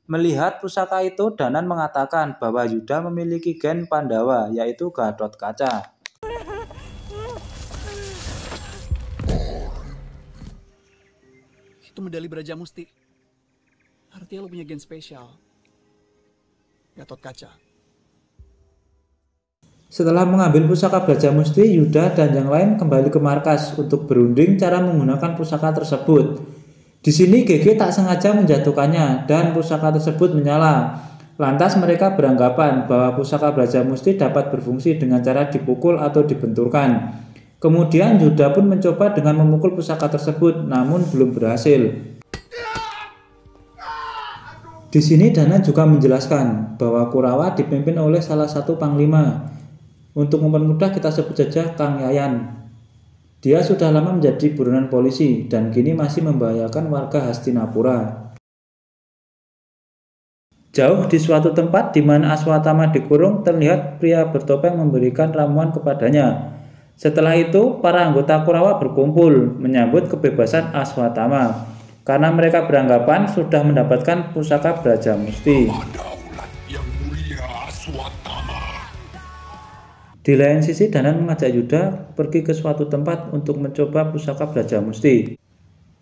Melihat pusaka itu, Danan mengatakan bahwa Yuda memiliki gen Pandawa, yaitu Gatot Kaca. Itu medali Brajamusti. Artinya lo punya gen spesial. Gatot Kaca. Setelah mengambil pusaka Brajamusti, Yuda dan yang lain kembali ke markas untuk berunding cara menggunakan pusaka tersebut. Di sini GG tak sengaja menjatuhkannya dan pusaka tersebut menyala. Lantas mereka beranggapan bahwa pusaka Brajamusti dapat berfungsi dengan cara dipukul atau dibenturkan. Kemudian Yuda pun mencoba dengan memukul pusaka tersebut, namun belum berhasil. Di sini Danan juga menjelaskan bahwa Kurawa dipimpin oleh salah satu panglima. Untuk mempermudah kita sebut saja Kang Yayan. Dia sudah lama menjadi buronan polisi dan kini masih membahayakan warga Hastinapura. Jauh di suatu tempat di mana Aswatama dikurung, terlihat pria bertopeng memberikan ramuan kepadanya. Setelah itu, para anggota Kurawa berkumpul menyambut kebebasan Aswatama karena mereka beranggapan sudah mendapatkan pusaka Brajamusti. Di lain sisi, Danan mengajak Yuda pergi ke suatu tempat untuk mencoba pusaka Brajamusti.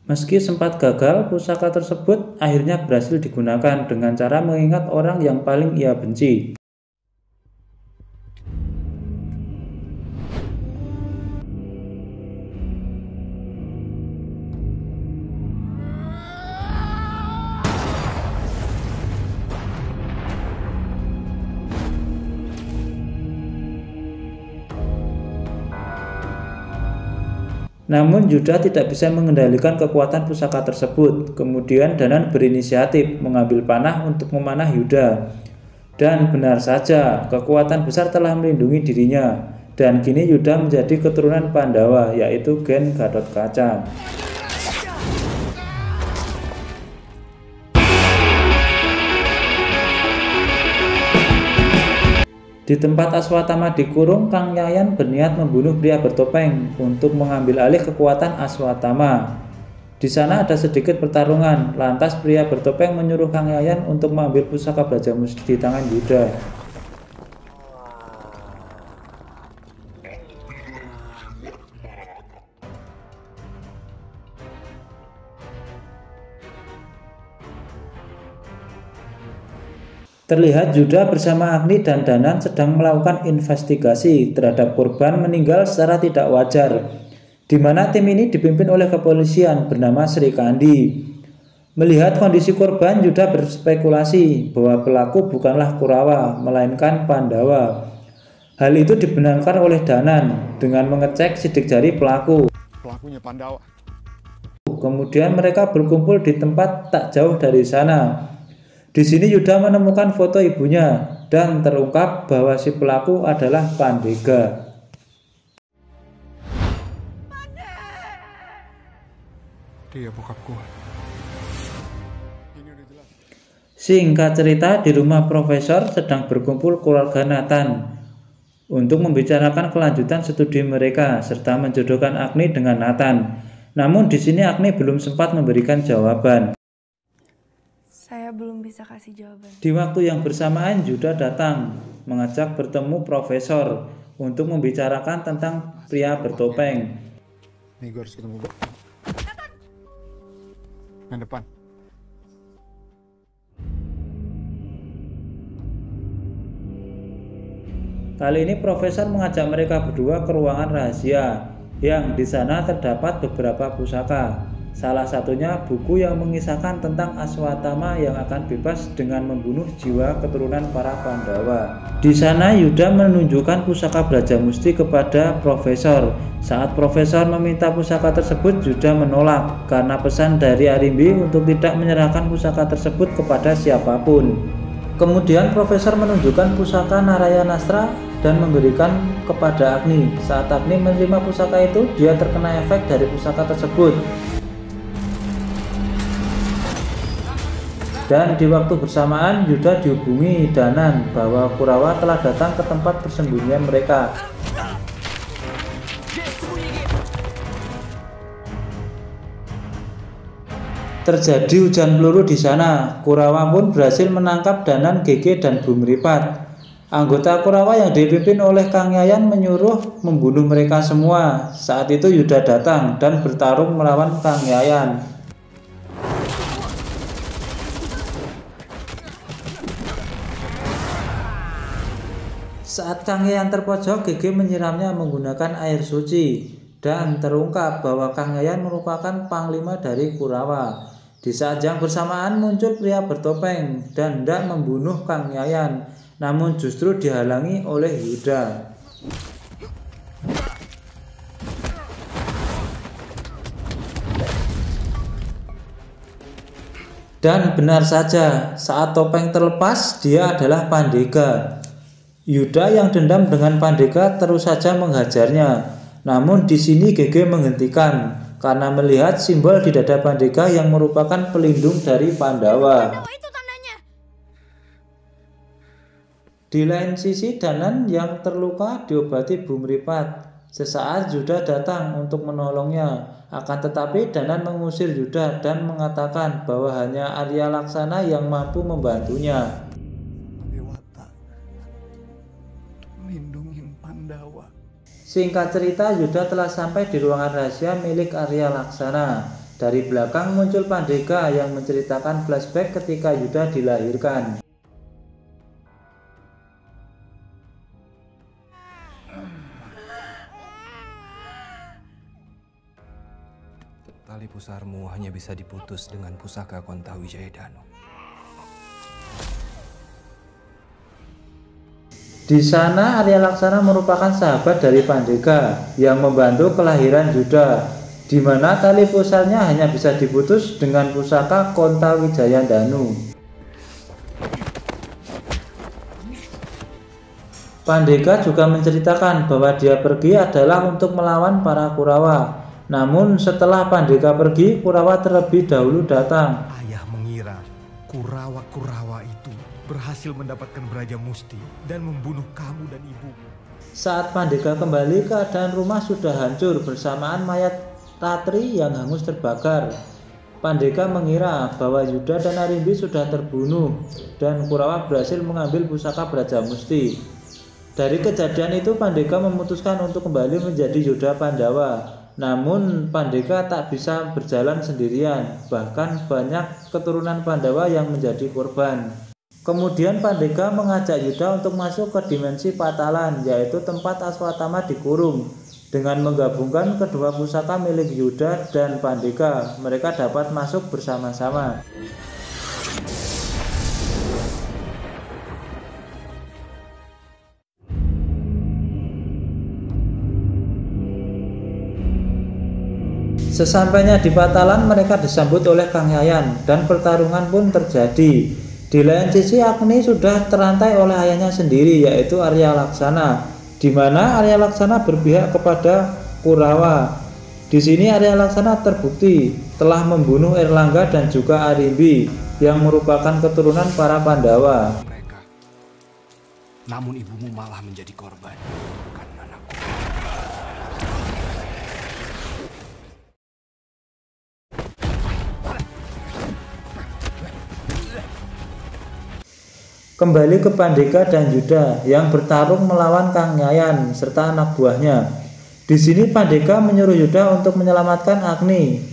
Meski sempat gagal, pusaka tersebut akhirnya berhasil digunakan dengan cara mengingat orang yang paling ia benci. Namun Yuda tidak bisa mengendalikan kekuatan pusaka tersebut. Kemudian Danan berinisiatif mengambil panah untuk memanah Yuda. Dan benar saja, kekuatan besar telah melindungi dirinya. Dan kini Yuda menjadi keturunan Pandawa, yaitu gen Gatot Kaca. Di tempat Aswatama dikurung, Kang Yayan berniat membunuh pria bertopeng untuk mengambil alih kekuatan Aswatama. Di sana ada sedikit pertarungan, lantas pria bertopeng menyuruh Kang Yayan untuk mengambil pusaka Brajamusti di tangan Yuda. Terlihat Yuda bersama Agni dan Danan sedang melakukan investigasi terhadap korban meninggal secara tidak wajar, di mana tim ini dipimpin oleh kepolisian bernama Sri Kandi. Melihat kondisi korban, Yuda berspekulasi bahwa pelaku bukanlah Kurawa, melainkan Pandawa. Hal itu dibenarkan oleh Danan dengan mengecek sidik jari pelaku. Pelakunya Pandawa. Kemudian mereka berkumpul di tempat tak jauh dari sana. Di sini Yuda menemukan foto ibunya dan terungkap bahwa si pelaku adalah Pandega. Dia bokap gua. Singkat cerita, di rumah Profesor sedang berkumpul keluarga Nathan untuk membicarakan kelanjutan studi mereka serta menjodohkan Agni dengan Nathan. Namun di sini Agni belum sempat memberikan jawaban. Saya belum bisa kasih jawaban. Di waktu yang bersamaan Yuda datang mengajak bertemu Profesor untuk membicarakan tentang pria bertopeng. Nih gue harus ketemu. Yang depan. Kali ini Profesor mengajak mereka berdua ke ruangan rahasia yang di sana terdapat beberapa pusaka. Salah satunya buku yang mengisahkan tentang Aswatama yang akan bebas dengan membunuh jiwa keturunan para Pandawa. Di sana Yuda menunjukkan pusaka Brajamusti kepada Profesor. Saat Profesor meminta pusaka tersebut, Yuda menolak karena pesan dari Arimbi untuk tidak menyerahkan pusaka tersebut kepada siapapun. Kemudian Profesor menunjukkan pusaka Narayanastra dan memberikan kepada Agni. Saat Agni menerima pusaka itu, dia terkena efek dari pusaka tersebut. Dan di waktu bersamaan Yuda dihubungi Danan bahwa Kurawa telah datang ke tempat persembunyian mereka. Terjadi hujan peluru di sana. Kurawa pun berhasil menangkap Danan, Gege, dan Bumripat. Anggota Kurawa yang dipimpin oleh Kang Yayan menyuruh membunuh mereka semua. Saat itu Yuda datang dan bertarung melawan Kang Yayan. Saat Kang Yayan terpojok, Gege menyiramnya menggunakan air suci dan terungkap bahwa Kang Yayan merupakan panglima dari Kurawa. Di saat yang bersamaan muncul pria bertopeng dan hendak membunuh Kang Yayan, namun justru dihalangi oleh Yuda. Dan benar saja, saat topeng terlepas, dia adalah Pandega. Yuda yang dendam dengan Pandega terus saja menghajarnya. Namun di sini Gege menghentikan karena melihat simbol di dada Pandega yang merupakan pelindung dari Pandawa. Itu tandanya. Di lain sisi, Danan yang terluka diobati Bumripat. Sesaat Yuda datang untuk menolongnya. Akan tetapi Danan mengusir Yuda dan mengatakan bahwa hanya Arya Laksana yang mampu membantunya. Dewata, lindungin Pandawa. Singkat cerita, Yuda telah sampai di ruangan rahasia milik Arya Laksana. Dari belakang muncul Pandega yang menceritakan flashback ketika Yuda dilahirkan. Tali pusarmu hanya bisa diputus dengan pusaka Konta Wijaya Danu. Di sana Arya Laksana merupakan sahabat dari Pandega yang membantu kelahiran Yuda, di mana tali pusarnya hanya bisa diputus dengan pusaka Konta Wijaya Danu. Pandega juga menceritakan bahwa dia pergi adalah untuk melawan para Kurawa. Namun setelah Pandega pergi, Kurawa terlebih dahulu datang. Ayah mengira Kurawa-Kurawa itu berhasil mendapatkan Braja Musti dan membunuh kamu dan ibumu. Saat Pandega kembali, keadaan rumah sudah hancur bersamaan mayat Ratri yang hangus terbakar. Pandega mengira bahwa Yuda dan Arimbi sudah terbunuh dan Kurawa berhasil mengambil pusaka Braja Musti. Dari kejadian itu Pandega memutuskan untuk kembali menjadi Yuda Pandawa. Namun Pandega tak bisa berjalan sendirian, bahkan banyak keturunan Pandawa yang menjadi korban. Kemudian Pandega mengajak Yuda untuk masuk ke dimensi Patalan, yaitu tempat Aswatama dikurung. Dengan menggabungkan kedua pusaka milik Yuda dan Pandega, mereka dapat masuk bersama-sama. Sesampainya di Patalan, mereka disambut oleh Kang Yayan dan pertarungan pun terjadi. Di lain sisi, Agni sudah terantai oleh ayahnya sendiri, yaitu Arya Laksana, di mana Arya Laksana berpihak kepada Kurawa. Di sini Arya Laksana terbukti telah membunuh Erlangga dan juga Arimbi yang merupakan keturunan para Pandawa. Mereka. Namun ibumu malah menjadi korban. Bukan anakku. Kembali ke Pandega dan Yuda yang bertarung melawan Kang Yayan serta anak buahnya. Di sini Pandega menyuruh Yuda untuk menyelamatkan Agni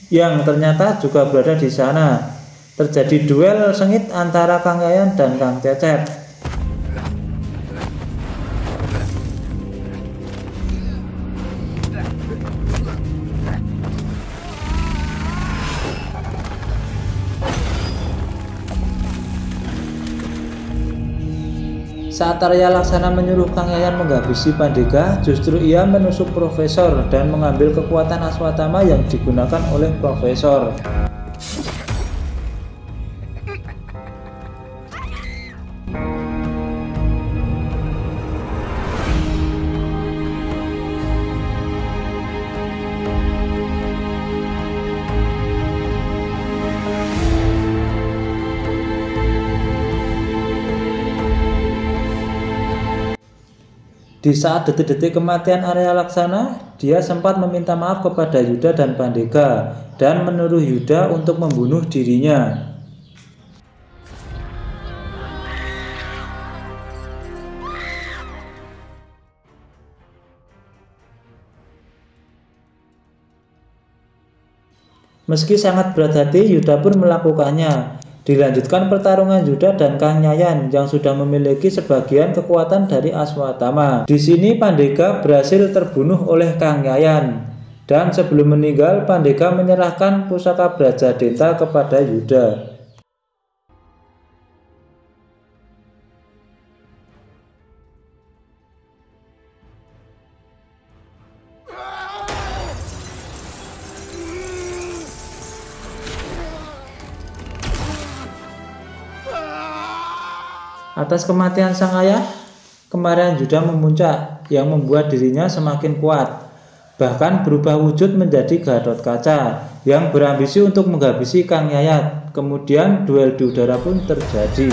yang ternyata juga berada di sana. Terjadi duel sengit antara Kang Yayan dan Kang Cecep. Saat Arya Laksana menyuruh Kang Yayan menghabisi Pandega, justru ia menusuk Profesor dan mengambil kekuatan Aswatama yang digunakan oleh Profesor. Di saat detik-detik kematian Arya Laksana, dia sempat meminta maaf kepada Yuda dan Pandega dan menyuruh Yuda untuk membunuh dirinya. Meski sangat berat hati, Yuda pun melakukannya. Dilanjutkan pertarungan Yuda dan Kang Yayan yang sudah memiliki sebagian kekuatan dari Aswatama. Di sini Pandega berhasil terbunuh oleh Kang Yayan. Dan sebelum meninggal, Pandega menyerahkan pusaka Brajadenta kepada Yuda. Atas kematian sang ayah, kemarahan Yuda memuncak yang membuat dirinya semakin kuat. Bahkan berubah wujud menjadi Gatotkaca yang berambisi untuk menghabisi Kang Yayat. Kemudian duel di udara pun terjadi.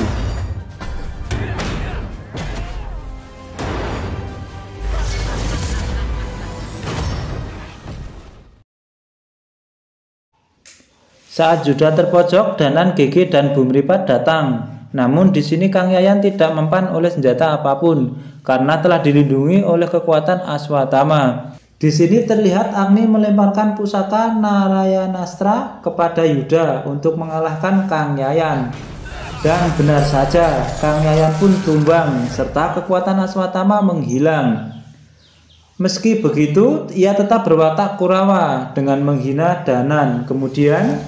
Saat Yuda terpojok, Danan, Gege, dan Bumripat datang. Namun di sini Kang Yayan tidak mempan oleh senjata apapun karena telah dilindungi oleh kekuatan Aswatama. Di sini terlihat Agni melemparkan pusaka Narayanastra kepada Yuda untuk mengalahkan Kang Yayan. Dan benar saja, Kang Yayan pun tumbang serta kekuatan Aswatama menghilang. Meski begitu, ia tetap berwatak Kurawa dengan menghina Danan. Kemudian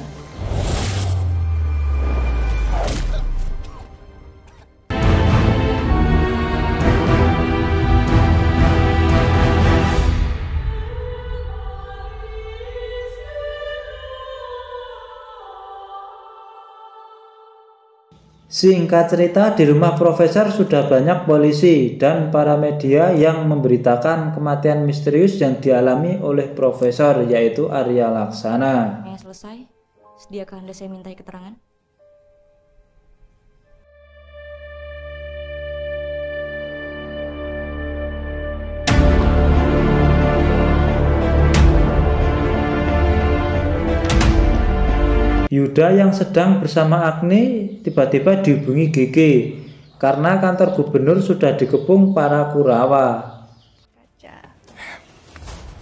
singkat cerita, di rumah Profesor sudah banyak polisi dan para media yang memberitakan kematian misterius yang dialami oleh Profesor, yaitu Arya Laksana. Selesai, sediakah Anda saya mintai keterangan? Yuda yang sedang bersama Agni tiba-tiba dihubungi Gege karena kantor gubernur sudah dikepung para Kurawa.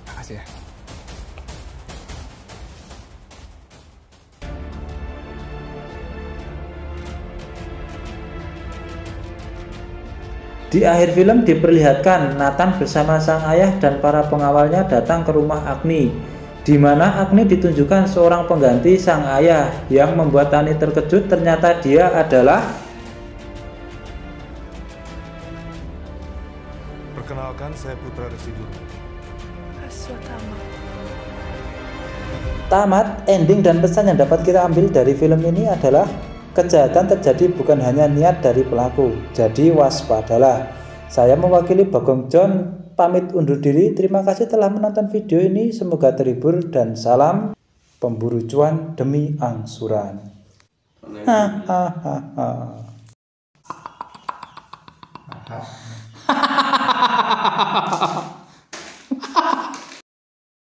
Makasih ya. Di akhir film diperlihatkan Nathan bersama sang ayah dan para pengawalnya datang ke rumah Agni, di mana Agni ditunjukkan seorang pengganti sang ayah yang membuat Tani terkejut. Ternyata dia adalah Perkenalkan, saya Putra Residu. Aswatama. tamat. Ending dan pesan yang dapat kita ambil dari film ini adalah kejahatan terjadi bukan hanya niat dari pelaku, jadi waspadalah. Saya mewakili Bagong John pamit undur diri. Terima kasih telah menonton video ini. Semoga terhibur dan salam pemburu cuan demi angsuran. Hahaha.